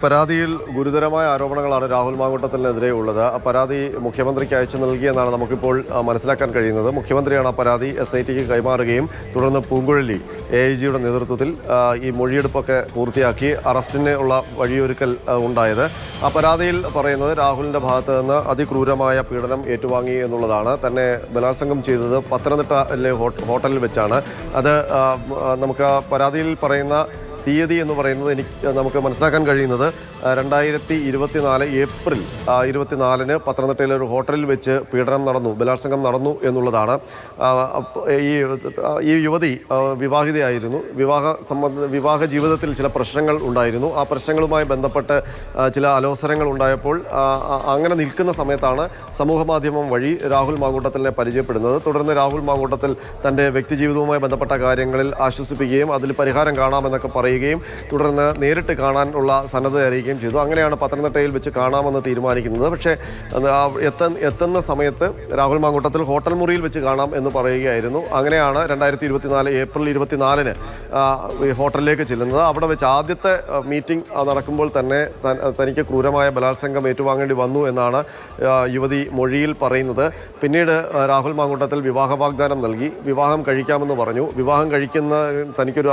പരാതിയിൽ ഗുരുതരമായ ആരോപണങ്ങളാണ് രാഹുൽ മാങ്കൂട്ടത്തിനെതിരെ ഉള്ളത്. ആ പരാതി മുഖ്യമന്ത്രിക്ക് അയച്ചു നൽകിയെന്നാണ് നമുക്കിപ്പോൾ മനസ്സിലാക്കാൻ കഴിയുന്നത്. മുഖ്യമന്ത്രിയാണ് ആ പരാതി SITക്ക് കൈമാറുകയും തുടർന്ന് പൂങ്കുഴലി AIGയുടെ നേതൃത്വത്തിൽ ഈ മൊഴിയെടുപ്പൊക്കെ പൂർത്തിയാക്കി അറസ്റ്റിന് ഉള്ള വഴിയൊരുക്കൽ ഉണ്ടായത്. ആ പരാതിയിൽ പറയുന്നത് രാഹുലിൻ്റെ ഭാഗത്ത് നിന്ന് അതിക്രൂരമായ പീഡനം ഏറ്റുവാങ്ങി എന്നുള്ളതാണ്. തന്നെ ബലാത്സംഗം ചെയ്തത് പത്തനംതിട്ടയിലെ ഹോട്ടലിൽ വെച്ചാണ്. അത് നമുക്ക് ആ പരാതിയിൽ പറയുന്ന തീയതി എന്ന് പറയുന്നത് നമുക്ക് മനസ്സിലാക്കാൻ കഴിയുന്നത് 2024 ഏപ്രിൽ 24-ന് പത്തനംതിട്ടയിലെ ഒരു ഹോട്ടലിൽ വെച്ച് പീഡനം നടന്നു, ബലാത്സംഗം നടന്നു എന്നുള്ളതാണ്. ഈ യുവതി വിവാഹിതയായിരുന്നു. വിവാഹ ജീവിതത്തിൽ ചില പ്രശ്നങ്ങൾ ഉണ്ടായിരുന്നു. ആ പ്രശ്നങ്ങളുമായി ബന്ധപ്പെട്ട് ചില അലോസരങ്ങൾ ഉണ്ടായപ്പോൾ അങ്ങനെ നിൽക്കുന്ന സമയത്താണ് സമൂഹമാധ്യമം വഴി രാഹുൽ മാങ്കൂട്ടത്തിനെ പരിചയപ്പെടുന്നത്. തുടർന്ന് രാഹുൽ മാങ്കൂട്ടത്തിൽ തൻ്റെ വ്യക്തിജീവിതവുമായി ബന്ധപ്പെട്ട കാര്യങ്ങളിൽ ആശ്വസിപ്പിക്കുകയും അതിൽ പരിഹാരം കാണാമെന്നൊക്കെ പറയുകയും തുടർന്ന് നേരിട്ട് കാണാനുള്ള സന്നദ്ധ അറിയിക്കുകയും ചെയ്തു. അങ്ങനെയാണ് പത്തനംതിട്ടയിൽ വെച്ച് കാണാമെന്ന് തീരുമാനിക്കുന്നത്. പക്ഷേ എത്തുന്ന സമയത്ത് രാഹുൽ മാങ്കൂട്ടത്തിൽ ഹോട്ടൽ മുറിയിൽ വെച്ച് കാണാം എന്ന് പറയുകയായിരുന്നു. അങ്ങനെയാണ് 2024 ഏപ്രിൽ 24-ന് ഹോട്ടലിലേക്ക് ചെല്ലുന്നത്. അവിടെ വെച്ച് ആദ്യത്തെ മീറ്റിംഗ് നടക്കുമ്പോൾ തന്നെ തനിക്ക് ക്രൂരമായ ബലാത്സംഗം ഏറ്റുവാങ്ങേണ്ടി വന്നു എന്നാണ് യുവതി മൊഴിയിൽ പറയുന്നത്. പിന്നീട് രാഹുൽ മാങ്കൂട്ടത്തിൽ വിവാഹ വാഗ്ദാനം നൽകി. വിവാഹം കഴിക്കാമെന്ന് പറഞ്ഞു. വിവാഹം കഴിക്കുന്ന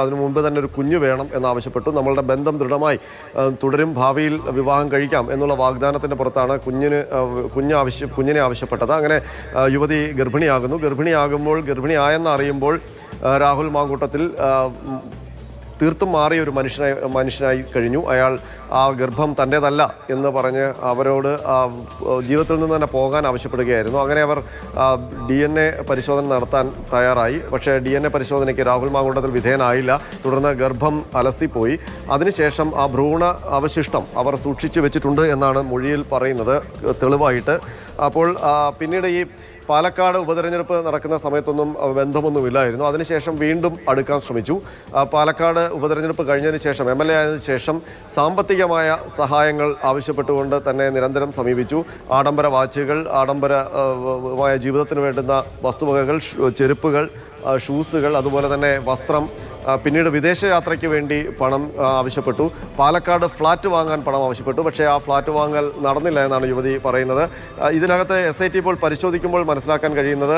അതിനു മുമ്പ് തന്നെ ഒരു കുഞ്ഞ് വേണം എന്നാവശ്യപ്പെട്ടു. നമ്മളുടെ ബന്ധം ദൃഢമായി തുടരും, ഭാവിയിൽ വിവാഹം കഴിക്കാം എന്നുള്ള വാഗ്ദാനത്തിൻ്റെ പുറത്താണ് കുഞ്ഞിനെ ആവശ്യപ്പെട്ടത്. അങ്ങനെ യുവതി ഗർഭിണിയാകുമ്പോൾ ഗർഭിണിയായെന്ന് അറിയുമ്പോൾ രാഹുൽ മാങ്കൂട്ടത്തിൽ തീർത്തും മാറിയ ഒരു മനുഷ്യനായി കഴിഞ്ഞു. അയാൾ ആ ഗർഭം തൻ്റേതല്ല എന്ന് പറഞ്ഞ് അവരോട് ജീവിതത്തിൽ നിന്ന് തന്നെ പോകാൻ ആവശ്യപ്പെടുകയായിരുന്നു. അങ്ങനെ അവർ DNA പരിശോധന നടത്താൻ തയ്യാറായി. പക്ഷേ DNA പരിശോധനയ്ക്ക് രാഹുൽ മാങ്കൂട്ടത്തിൽ വിധേയനായില്ല. തുടർന്ന് ഗർഭം അലസിപ്പോയി. അതിനുശേഷം ആ ഭ്രൂണ അവശിഷ്ടം അവർ സൂക്ഷിച്ചു വെച്ചിട്ടുണ്ട് എന്നാണ് മൊഴിയിൽ പറയുന്നത് തെളിവായിട്ട്. അപ്പോൾ പിന്നീട് ഈ പാലക്കാട് ഉപതെരഞ്ഞെടുപ്പ് നടക്കുന്ന സമയത്തൊന്നും ബന്ധമൊന്നുമില്ലായിരുന്നു. അതിനുശേഷം വീണ്ടും അടുക്കാൻ ശ്രമിച്ചു. പാലക്കാട് ഉപതെരഞ്ഞെടുപ്പ് കഴിഞ്ഞതിന് ശേഷം MLA ആയതിനു ശേഷം സാമ്പത്തികമായ സഹായങ്ങൾ ആവശ്യപ്പെട്ടുകൊണ്ട് തന്നെ നിരന്തരം സമീപിച്ചു. ആഡംബര വാച്ചുകൾ, ആഡംബരമായ ജീവിതത്തിന് വേണ്ടുന്ന വസ്തുവകകൾ, ചെരുപ്പുകൾ, ഷൂസുകൾ, അതുപോലെ തന്നെ വസ്ത്രം, പിന്നീട് വിദേശയാത്രയ്ക്ക് വേണ്ടി പണം ആവശ്യപ്പെട്ടു. പാലക്കാട് ഫ്ലാറ്റ് വാങ്ങാൻ പണം ആവശ്യപ്പെട്ടു. പക്ഷേ ആ ഫ്ലാറ്റ് വാങ്ങൽ നടന്നില്ല എന്നാണ് യുവതി പറയുന്നത്. ഇതിനകത്ത് SIT ഇപ്പോൾ പരിശോധിക്കുമ്പോൾ മനസ്സിലാക്കാൻ കഴിയുന്നത്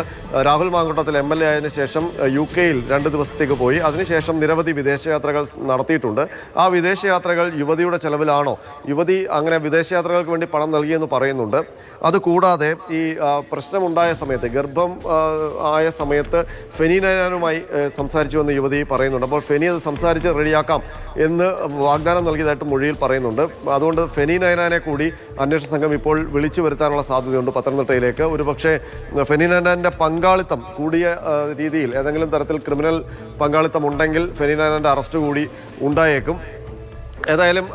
രാഹുൽ മാങ്കൂട്ടത്തിൽ MLA ആയതിനു ശേഷം UK-യിൽ 2 ദിവസത്തേക്ക് പോയി. അതിനുശേഷം നിരവധി വിദേശയാത്രകൾ നടത്തിയിട്ടുണ്ട്. ആ വിദേശയാത്രകൾ യുവതിയുടെ ചെലവിലാണോ? യുവതി അങ്ങനെ വിദേശയാത്രകൾക്ക് വേണ്ടി പണം നൽകിയെന്ന് പറയുന്നുണ്ട്. അതുകൂടാതെ ഈ പ്രശ്നമുണ്ടായ സമയത്ത്, ഗർഭം ആയ സമയത്ത് ഫെനി നൈനാനുമായി സംസാരിച്ചുവെന്ന് യുവതി പറയുന്നുണ്ട്. അപ്പോൾ ഫെനി അത് സംസാരിച്ച് റെഡിയാക്കാം എന്ന് വാഗ്ദാനം നൽകിയതായിട്ട് മൊഴിയിൽ പറയുന്നുണ്ട്. അതുകൊണ്ട് ഫെനി നൈനാനെ കൂടി അന്വേഷണ സംഘം ഇപ്പോൾ വിളിച്ചു വരുത്താനുള്ള സാധ്യതയുണ്ട് പത്തനംതിട്ടയിലേക്ക്. ഒരുപക്ഷെ ഫെനി നൈനാൻ്റെ പങ്കാളിത്തം കൂടിയ രീതിയിൽ ഏതെങ്കിലും തരത്തിൽ ക്രിമിനൽ പങ്കാളിത്തം ഉണ്ടെങ്കിൽ ഫെനി നൈനാൻ്റെ അറസ്റ്റ് കൂടി ഉണ്ടായേക്കും. ഏതായാലും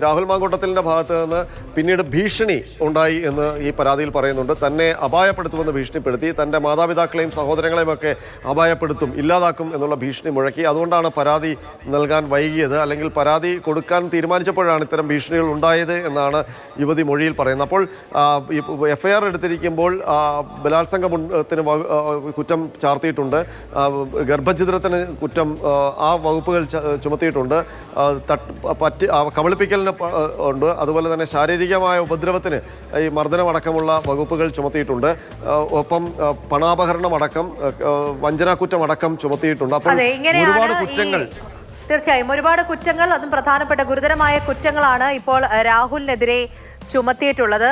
രാഹുൽ മാങ്കൂട്ടത്തിൻ്റെ ഭാഗത്ത് നിന്ന് പിന്നീട് ഭീഷണി ഉണ്ടായി എന്ന് ഈ പരാതിയിൽ പറയുന്നുണ്ട്. തന്നെ അപായപ്പെടുത്തുമെന്ന് ഭീഷണിപ്പെടുത്തി, തൻ്റെ മാതാപിതാക്കളെയും സഹോദരങ്ങളെയും ഒക്കെ അപായപ്പെടുത്തും, ഇല്ലാതാക്കും എന്നുള്ള ഭീഷണി മുഴക്കി. അതുകൊണ്ടാണ് പരാതി നൽകാൻ വൈകിയത്. അല്ലെങ്കിൽ പരാതി കൊടുക്കാൻ തീരുമാനിച്ചപ്പോഴാണ് ഇത്തരം ഭീഷണികൾ ഉണ്ടായത് എന്നാണ് യുവതി മൊഴിയിൽ പറയുന്നത്. അപ്പോൾ FIR എടുത്തിരിക്കുമ്പോൾ ബലാത്സംഗത്തിന് കുറ്റം ചാർത്തിയിട്ടുണ്ട്, ഗർഭഛിദ്രത്തിന് കുറ്റം ആ വകുപ്പുകൾ ചുമത്തിയിട്ടുണ്ട്, കബളിപ്പിക്കലിന് ഉണ്ട്, അതുപോലെ തന്നെ ശാരീരികമായ ഉപദ്രവത്തിന് ഈ മർദ്ദനമടക്കമുള്ള വകുപ്പുകൾ ചുമത്തിയിട്ടുണ്ട്. ഒപ്പം പണാപഹരണമടക്കം വഞ്ചനാക്കുറ്റമടക്കം ചുമത്തിയിട്ടുണ്ട്. അപ്പോൾ ഒരുപാട് കുറ്റങ്ങൾ, തീർച്ചയായും ഒരുപാട് കുറ്റങ്ങൾ, അതും പ്രധാനപ്പെട്ട ഗുരുതരമായ കുറ്റങ്ങളാണ് ഇപ്പോൾ രാഹുലിനെതിരെ ചുമത്തിയിട്ടുള്ളത്.